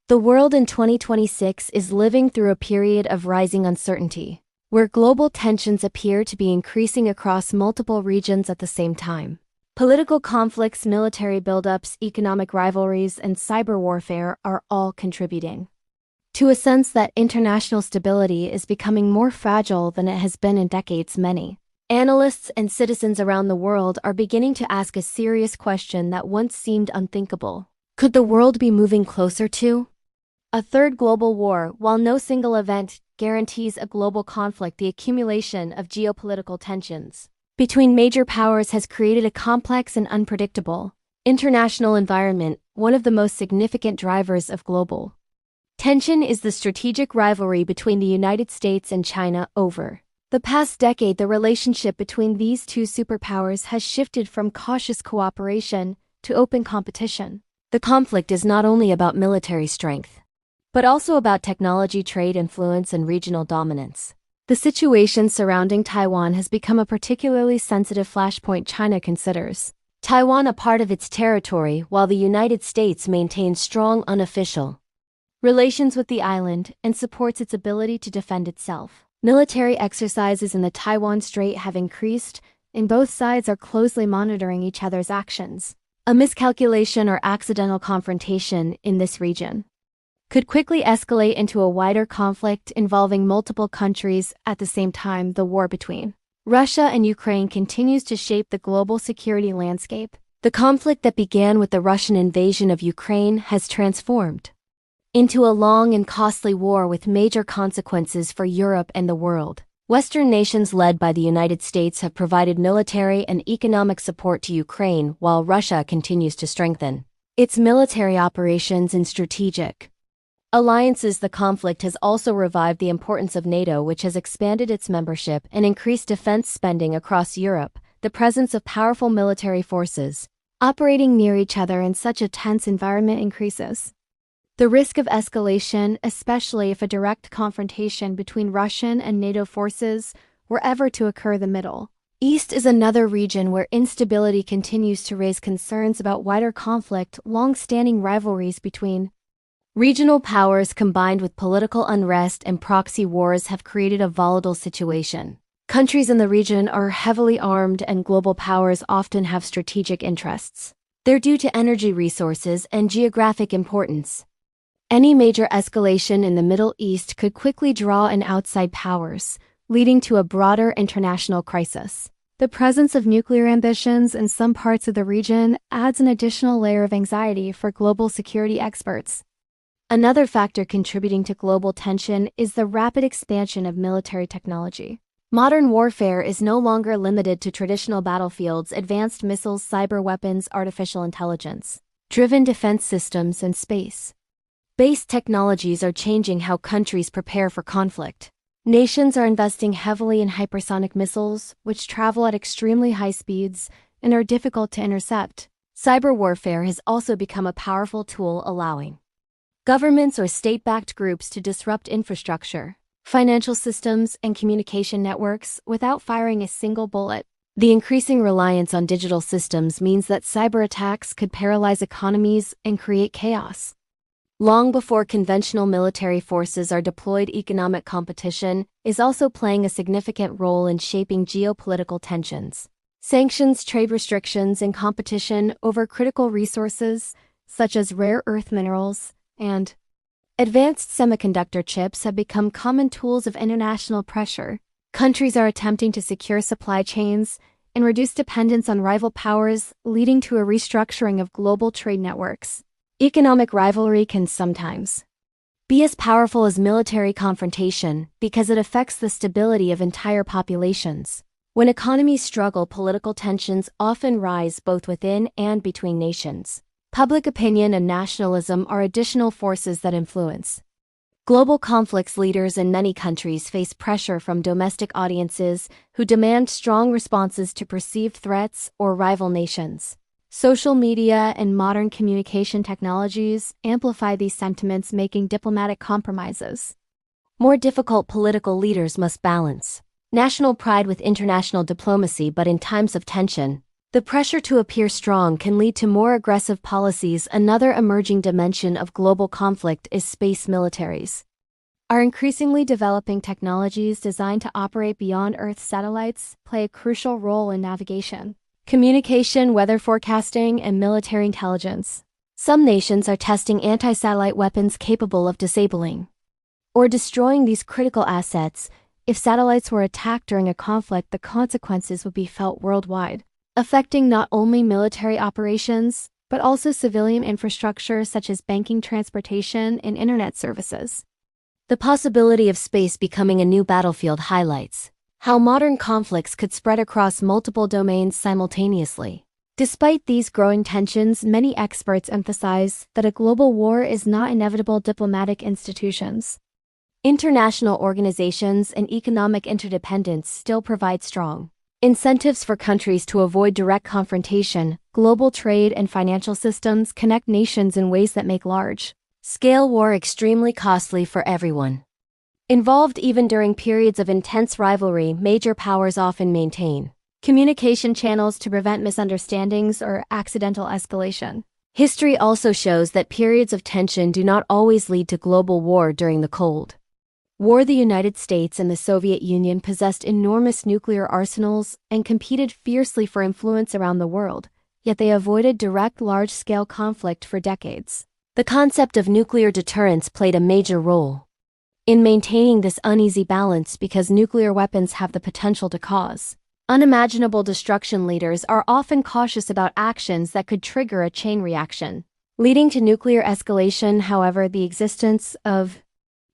The world in 2026 is living through a period of rising uncertainty, where global tensions appear to be increasing across multiple regions at the same time. Political conflicts, military buildups, economic rivalries, and cyber warfare are all contributing to a sense that international stability is becoming more fragile than it has been in decades. Many analysts and citizens around the world are beginning to ask a serious question that once seemed unthinkable. Could the world be moving closer to a third global war? While no single event guarantees a global conflict, the accumulation of geopolitical tensions between major powers has created a complex and unpredictable international environment. One of the most significant drivers of global tension is the strategic rivalry between the United States and China. Over the past decade, the relationship between these two superpowers has shifted from cautious cooperation to open competition. The conflict is not only about military strength, but also about technology, trade, influence, and regional dominance. The situation surrounding Taiwan has become a particularly sensitive flashpoint. China considers Taiwan a part of its territory, while the United States maintains strong unofficial relations with the island and supports its ability to defend itself. Military exercises in the Taiwan Strait have increased, and both sides are closely monitoring each other's actions. A miscalculation or accidental confrontation in this region could quickly escalate into a wider conflict involving multiple countries at the same time. The war between Russia and Ukraine continues to shape the global security landscape. The conflict that began with the Russian invasion of Ukraine has transformed into a long and costly war with major consequences for Europe and the world. Western nations led by the United States have provided military and economic support to Ukraine, while Russia continues to strengthen its military operations and strategic alliances. The conflict has also revived the importance of NATO, which has expanded its membership and increased defense spending across Europe. The presence of powerful military forces operating near each other in such a tense environment increases the risk of escalation, especially if a direct confrontation between Russian and NATO forces were ever to occur. The Middle East is another region where instability continues to raise concerns about wider conflict. Long-standing rivalries between regional powers combined with political unrest and proxy wars have created a volatile situation. Countries in the region are heavily armed, and global powers often have strategic interests. They're due to energy resources and geographic importance. Any major escalation in the Middle East could quickly draw in outside powers, leading to a broader international crisis. The presence of nuclear ambitions in some parts of the region adds an additional layer of anxiety for global security experts. Another factor contributing to global tension is the rapid expansion of military technology. Modern warfare is no longer limited to traditional battlefields. Advanced missiles, cyber weapons, artificial intelligence driven defense systems, and space-based technologies are changing how countries prepare for conflict. Nations are investing heavily in hypersonic missiles, which travel at extremely high speeds and are difficult to intercept. Cyber warfare has also become a powerful tool, allowing governments or state-backed groups to disrupt infrastructure, financial systems, and communication networks without firing a single bullet. The increasing reliance on digital systems means that cyber attacks could paralyze economies and create chaos. Long before conventional military forces are deployed, economic competition is also playing a significant role in shaping geopolitical tensions. Sanctions, trade restrictions, and competition over critical resources, such as rare earth minerals and advanced semiconductor chips, have become common tools of international pressure. Countries are attempting to secure supply chains and reduce dependence on rival powers, leading to a restructuring of global trade networks. Economic rivalry can sometimes be as powerful as military confrontation because it affects the stability of entire populations. When economies struggle, political tensions often rise both within and between nations. Public opinion and nationalism are additional forces that influence global conflicts. Leaders in many countries face pressure from domestic audiences who demand strong responses to perceived threats or rival nations. Social media and modern communication technologies amplify these sentiments, making diplomatic compromises more difficult. Political leaders must balance national pride with international diplomacy, but in times of tension, The pressure to appear strong can lead to more aggressive policies. Another emerging dimension of global conflict is space militaries. Our increasingly developing technologies designed to operate beyond Earth's satellites play a crucial role in navigation, communication, weather forecasting, and military intelligence. Some nations are testing anti-satellite weapons capable of disabling or destroying these critical assets. If satellites were attacked during a conflict, the consequences would be felt worldwide, affecting not only military operations, but also civilian infrastructure such as banking, transportation, and internet services. The possibility of space becoming a new battlefield highlights how modern conflicts could spread across multiple domains simultaneously. Despite these growing tensions, many experts emphasize that a global war is not inevitable. Diplomatic institutions, international organizations, and economic interdependence still provide strong incentives for countries to avoid direct confrontation. Global trade and financial systems connect nations in ways that make large-scale war extremely costly for everyone involved. Even during periods of intense rivalry, major powers often maintain communication channels to prevent misunderstandings or accidental escalation. History also shows that periods of tension do not always lead to global war. During the Cold War, the United States and the Soviet Union possessed enormous nuclear arsenals and competed fiercely for influence around the world, yet they avoided direct large-scale conflict for decades. The concept of nuclear deterrence played a major role in maintaining this uneasy balance because nuclear weapons have the potential to cause unimaginable destruction. Leaders are often cautious about actions that could trigger a chain reaction, leading to nuclear escalation. However, the existence of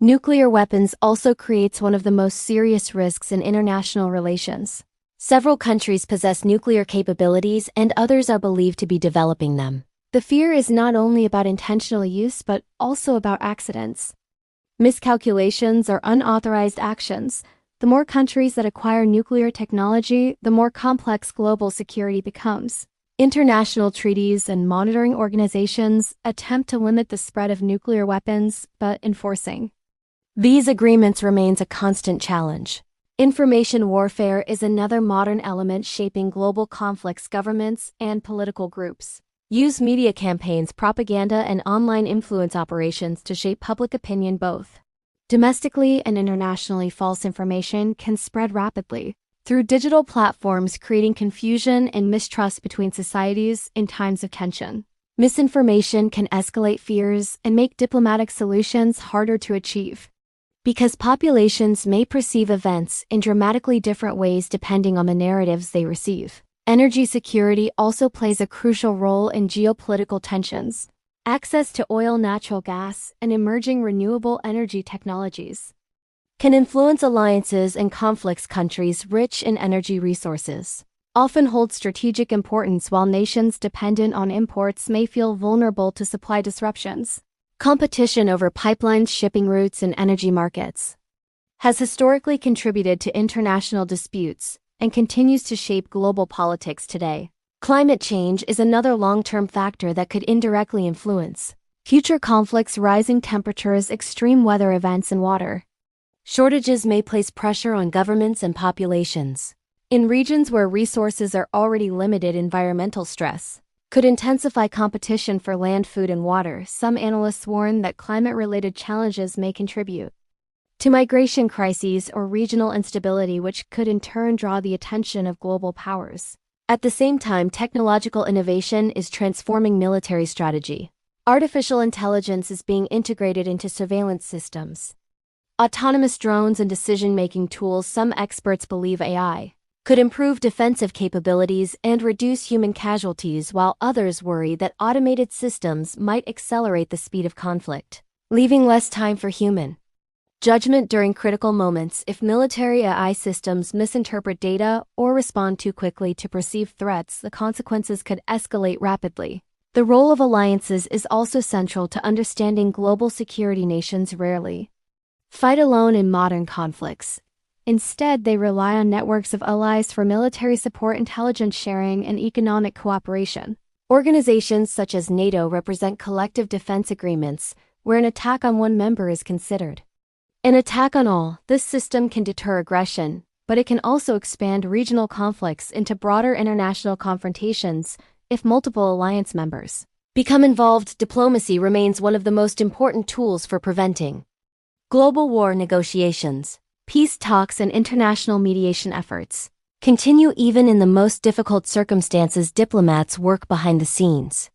nuclear weapons also creates one of the most serious risks in international relations. Several countries possess nuclear capabilities and others are believed to be developing them. The fear is not only about intentional use but also about accidents, miscalculations, or unauthorized actions. The more countries that acquire nuclear technology, the more complex global security becomes. International treaties and monitoring organizations attempt to limit the spread of nuclear weapons, but enforcing these agreements remains a constant challenge. Information warfare is another modern element shaping global conflicts. Governments and political groups use media campaigns, propaganda, and online influence operations to shape public opinion both domestically and internationally. False information can spread rapidly through digital platforms, creating confusion and mistrust between societies in times of tension. Misinformation can escalate fears and make diplomatic solutions harder to achieve, because populations may perceive events in dramatically different ways depending on the narratives they receive. Energy security also plays a crucial role in geopolitical tensions. Access to oil, natural gas, and emerging renewable energy technologies can influence alliances and conflicts. Countries rich in energy resources often hold strategic importance, while nations dependent on imports may feel vulnerable to supply disruptions. Competition over pipelines, shipping routes, and energy markets has historically contributed to international disputes and continues to shape global politics today. Climate change is another long-term factor that could indirectly influence future conflicts. Rising temperatures, extreme weather events, and water shortages may place pressure on governments and populations. In regions where resources are already limited, environmental stress could intensify competition for land, food, and water. Some analysts warn that climate-related challenges may contribute to migration crises or regional instability, which could in turn draw the attention of global powers. At the same time, technological innovation is transforming military strategy. Artificial intelligence is being integrated into surveillance systems, autonomous drones, and decision-making tools. Some experts believe AI could improve defensive capabilities and reduce human casualties, while others worry that automated systems might accelerate the speed of conflict, leaving less time for human judgment during critical moments. If military AI systems misinterpret data or respond too quickly to perceived threats, the consequences could escalate rapidly. The role of alliances is also central to understanding global security. Nations rarely fight alone in modern conflicts. Instead, they rely on networks of allies for military support, intelligence sharing, and economic cooperation. Organizations such as NATO represent collective defense agreements, where an attack on one member is considered an attack on all. This system can deter aggression, but it can also expand regional conflicts into broader international confrontations if multiple alliance members become involved. Diplomacy remains one of the most important tools for preventing global war. Negotiations, peace talks, and international mediation efforts continue even in the most difficult circumstances. Diplomats work behind the scenes,